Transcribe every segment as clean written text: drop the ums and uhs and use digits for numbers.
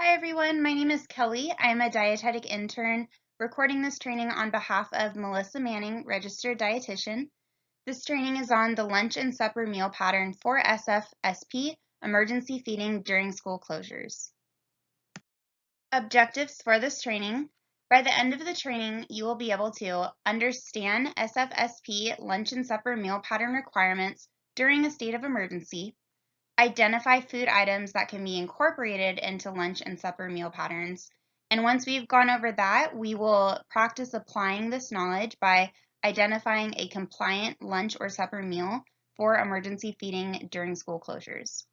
Hi everyone, my name is Kelly. I am a dietetic intern recording this training on behalf of Melissa Manning, registered dietitian. This training is on the lunch and supper meal pattern for SFSP, emergency feeding during school closures. Objectives for this training. By the end of the training, you will be able to understand SFSP lunch and supper meal pattern requirements during a state of emergency, identify food items that can be incorporated into lunch and supper meal patterns. And once we've gone over that, we will practice applying this knowledge by identifying a compliant lunch or supper meal for emergency feeding during school closures.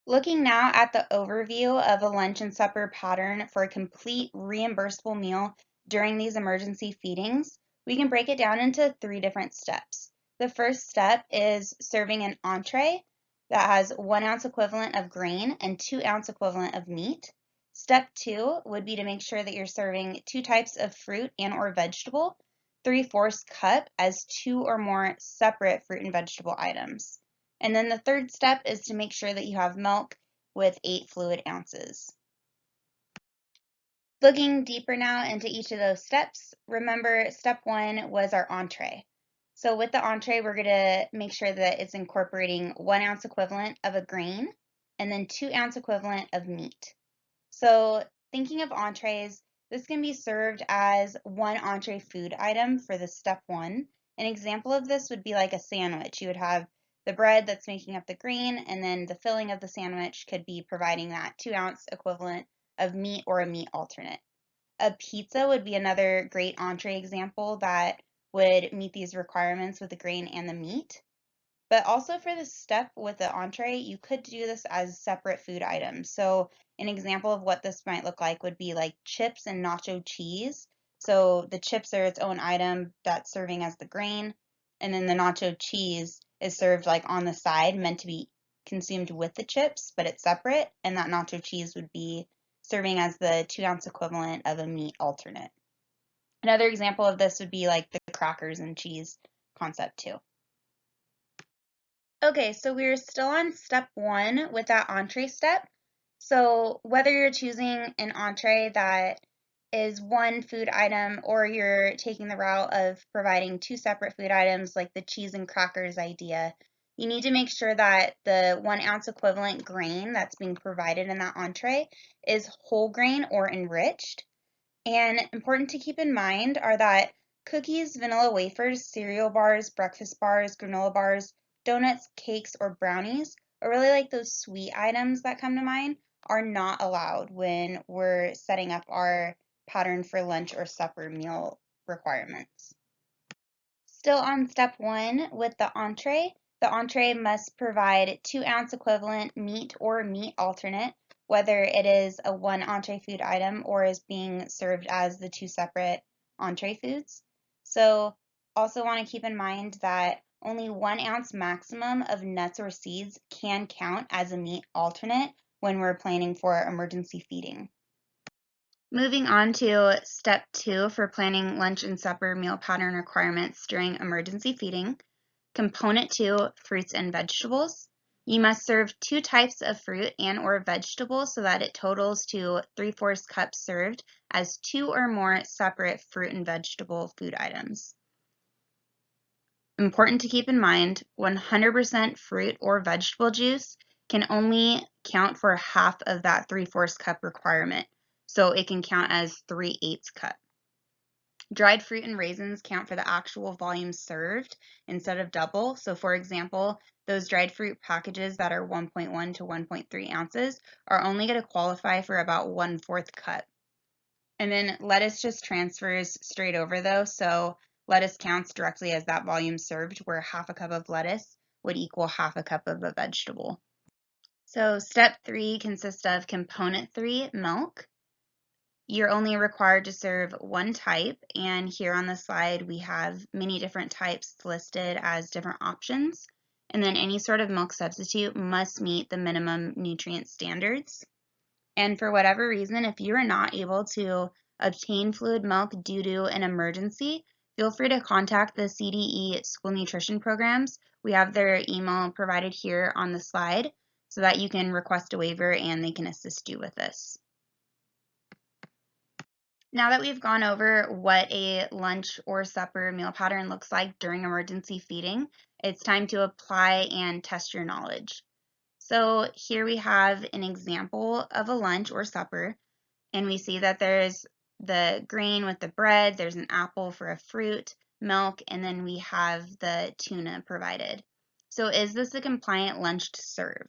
Looking now at the overview of a lunch and supper pattern for a complete reimbursable meal during these emergency feedings, we can break it down into 3 different steps. The first step is serving an entree that has 1 ounce equivalent of grain and 2 ounce equivalent of meat. Step 2 would be to make sure that you're serving 2 types of fruit and or vegetable, 3/4 cup as 2 or more separate fruit and vegetable items. And then the third step is to make sure that you have milk with 8 fluid ounces. Looking deeper now into each of those steps, remember step 1 was our entree. So with the entree, we're going to make sure that it's incorporating 1 ounce equivalent of a grain and then 2 ounce equivalent of meat. So thinking of entrees, this can be served as 1 entree food item for the step 1. An example of this would be like a sandwich. You would have the bread that's making up the grain, and then the filling of the sandwich could be providing that 2 ounce equivalent of meat or a meat alternate. A pizza would be another great entree example that would meet these requirements with the grain and the meat. But also for this step with the entree, you could do this as separate food items. So an example of what this might look like would be like chips and nacho cheese. So the chips are its own item that's serving as the grain, and then the nacho cheese is served like on the side, meant to be consumed with the chips, but it's separate, and that nacho cheese would be serving as the 2 ounce equivalent of a meat alternate. Another example of this would be like the crackers and cheese concept too. Okay, so we're still on step 1 with that entree step. So whether you're choosing an entree that is 1 food item or you're taking the route of providing 2 separate food items like the cheese and crackers idea, you need to make sure that the 1 ounce equivalent grain that's being provided in that entree is whole grain or enriched. And important to keep in mind are that cookies, vanilla wafers, cereal bars, breakfast bars, granola bars, donuts, cakes, or brownies, or really like those sweet items that come to mind, are not allowed when we're setting up our pattern for lunch or supper meal requirements. Still on step 1 with the entree must provide 2 ounce equivalent meat or meat alternate, whether it is a 1 entree food item or is being served as the 2 separate entree foods. So also want to keep in mind that only 1 ounce maximum of nuts or seeds can count as a meat alternate when we're planning for emergency feeding. Moving on to step 2 for planning lunch and supper meal pattern requirements during emergency feeding. Component 2, fruits and vegetables. You must serve 2 types of fruit and or vegetables so that it totals to 3/4 cups served as 2 or more separate fruit and vegetable food items. Important to keep in mind, 100% fruit or vegetable juice can only count for half of that 3/4 cup requirement. So it can count as 3/8 cup. Dried fruit and raisins count for the actual volume served instead of double. So for example, those dried fruit packages that are 1.1 to 1.3 ounces are only going to qualify for about 1/4 cup. And then lettuce just transfers straight over though. So lettuce counts directly as that volume served, where half a cup of lettuce would equal half a cup of a vegetable. So step 3 consists of component 3, milk. You're only required to serve 1 type, and here on the slide we have many different types listed as different options. And then any sort of milk substitute must meet the minimum nutrient standards. And for whatever reason, if you are not able to obtain fluid milk due to an emergency, feel free to contact the CDE school nutrition programs. We have their email provided here on the slide so that you can request a waiver and they can assist you with this. Now that we've gone over what a lunch or supper meal pattern looks like during emergency feeding, it's time to apply and test your knowledge. So here we have an example of a lunch or supper, and we see that there's the grain with the bread, there's an apple for a fruit, milk, and then we have the tuna provided. So is this a compliant lunch to serve?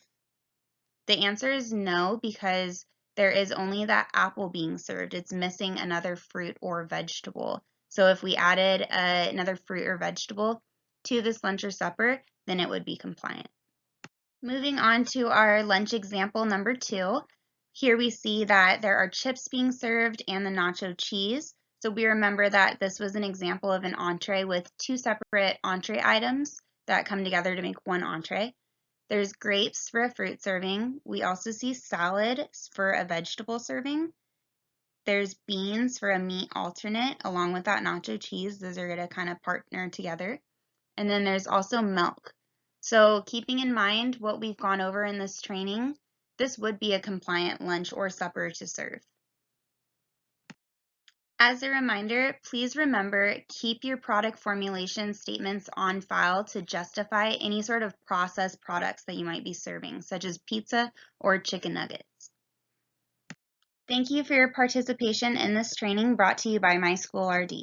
The answer is no, because there is only that apple being served. It's missing another fruit or vegetable. So if we added another fruit or vegetable to this lunch or supper, then it would be compliant. Moving on to our lunch example number 2. Here we see that there are chips being served and the nacho cheese. So we remember that this was an example of an entree with 2 separate entree items that come together to make one entree. There's grapes for a fruit serving. We also see salad for a vegetable serving. There's beans for a meat alternate along with that nacho cheese. Those are going to kind of partner together. And then there's also milk. So keeping in mind what we've gone over in this training, this would be a compliant lunch or supper to serve. As a reminder, please remember, keep your product formulation statements on file to justify any sort of processed products that you might be serving, such as pizza or chicken nuggets. Thank you for your participation in this training brought to you by My School RD.